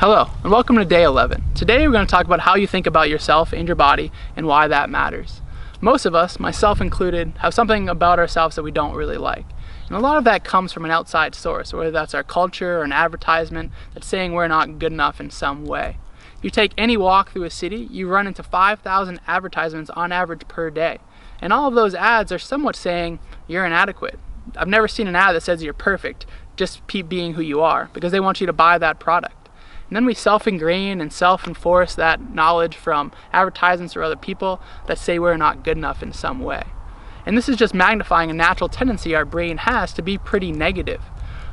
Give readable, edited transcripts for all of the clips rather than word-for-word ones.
Hello, and welcome to day 11. Today we're going to talk about how you think about yourself and your body and why that matters. Most of us, myself included, have something about ourselves that we don't really like. And a lot of that comes from an outside source, whether that's our culture or an advertisement that's saying we're not good enough in some way. If you take any walk through a city, you run into 5,000 advertisements on average per day. And all of those ads are somewhat saying you're inadequate. I've never seen an ad that says you're perfect, just keep being who you are, because they want you to buy that product. And then we self-ingrain and self-enforce that knowledge from advertisements or other people that say we're not good enough in some way. And this is just magnifying a natural tendency our brain has to be pretty negative.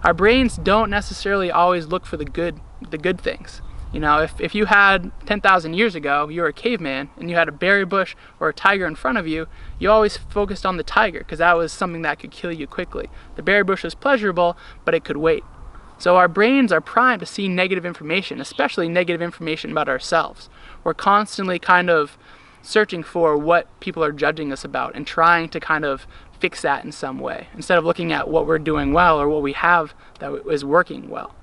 Our brains don't necessarily always look for the good things. You know, if you had 10,000 years ago, you were a caveman and you had a berry bush or a tiger in front of you, you always focused on the tiger because that was something that could kill you quickly. The berry bush was pleasurable, but it could wait. So our brains are primed to see negative information, especially negative information about ourselves. We're constantly kind of searching for what people are judging us about and trying to kind of fix that in some way, instead of looking at what we're doing well or what we have that is working well.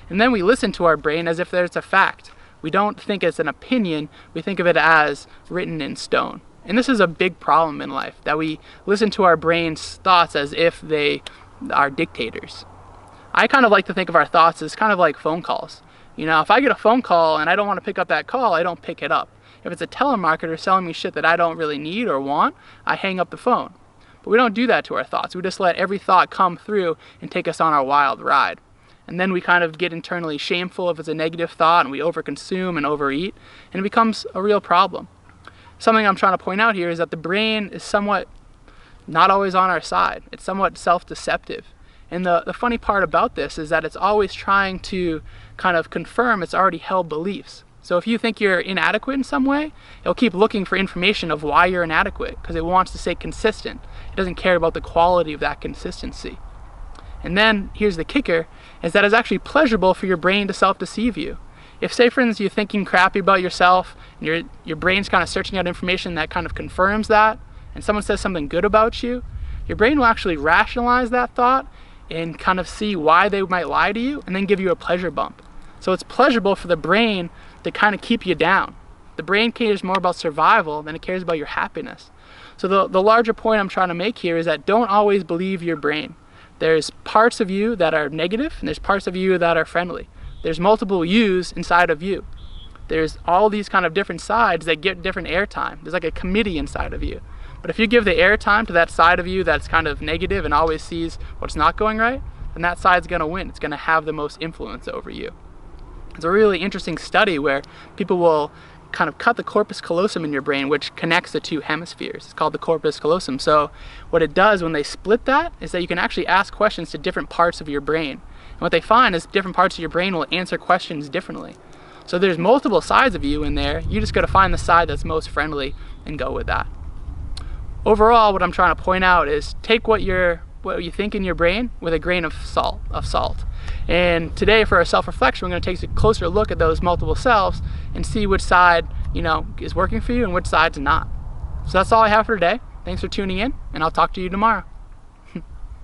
And then we listen to our brain as if it's a fact. We don't think it's an opinion, we think of it as written in stone. And this is a big problem in life, that we listen to our brain's thoughts as if they are dictators. I kind of like to think of our thoughts as kind of like phone calls. You know, if I get a phone call and I don't want to pick up that call, I don't pick it up. If it's a telemarketer selling me shit that I don't really need or want, I hang up the phone. But we don't do that to our thoughts. We just let every thought come through and take us on our wild ride. And then we kind of get internally shameful if it's a negative thought, and we overconsume and overeat, and it becomes a real problem. Something I'm trying to point out here is that the brain is somewhat not always on our side. It's somewhat self-deceptive. And the funny part about this is that it's always trying to kind of confirm its already held beliefs. So if you think you're inadequate in some way, it'll keep looking for information of why you're inadequate because it wants to stay consistent. It doesn't care about the quality of that consistency. And then here's the kicker, is that it's actually pleasurable for your brain to self-deceive you. If, say for instance, you're thinking crappy about yourself and your brain's kind of searching out information that kind of confirms that, and someone says something good about you, your brain will actually rationalize that thought and kind of see why they might lie to you and then give you a pleasure bump. So it's pleasurable for the brain to kind of keep you down. The brain cares more about survival than it cares about your happiness. So the larger point I'm trying to make here is that don't always believe your brain. There's parts of you that are negative and there's parts of you that are friendly. There's multiple yous inside of you. There's all these kind of different sides that get different airtime. There's like a committee inside of you. But if you give the airtime to that side of you that's kind of negative and always sees what's not going right, then that side's going to win. It's going to have the most influence over you. It's a really interesting study where people will kind of cut the corpus callosum in your brain, which connects the two hemispheres. It's called the corpus callosum. So what it does when they split that is that you can actually ask questions to different parts of your brain. And what they find is different parts of your brain will answer questions differently. So there's multiple sides of you in there. You just got to find the side that's most friendly and go with that. Overall, what I'm trying to point out is take what you think in your brain with a grain of salt. And today for our self-reflection, we're going to take a closer look at those multiple selves and see which side, is working for you and which side's not. So that's all I have for today. Thanks for tuning in, and I'll talk to you tomorrow.